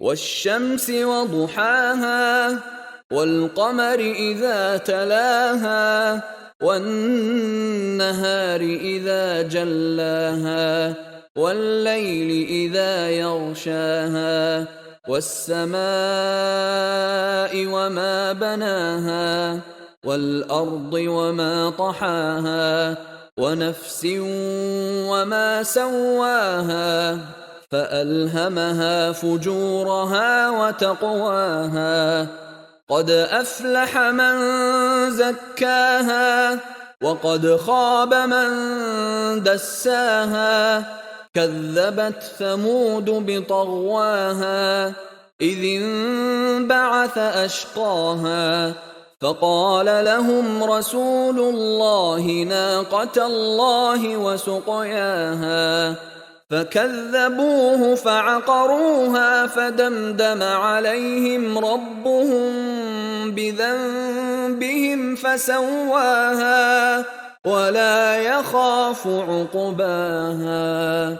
والشمس وضحاها والقمر إذا تلاها والنهار إذا جلاها والليل إذا يغشاها والسماء وما بناها والأرض وما طحاها ونفس وما سواها فألهمها فجورها وتقواها قد أفلح من زكاها وقد خاب من دساها كذبت ثمود بطغواها إذ انبعث أشقاها فقال لهم رسول الله ناقة الله وسقياها فكذبوه فعقروها فدمدم عليهم ربهم بذنبهم فسواها ولا يخاف عقباها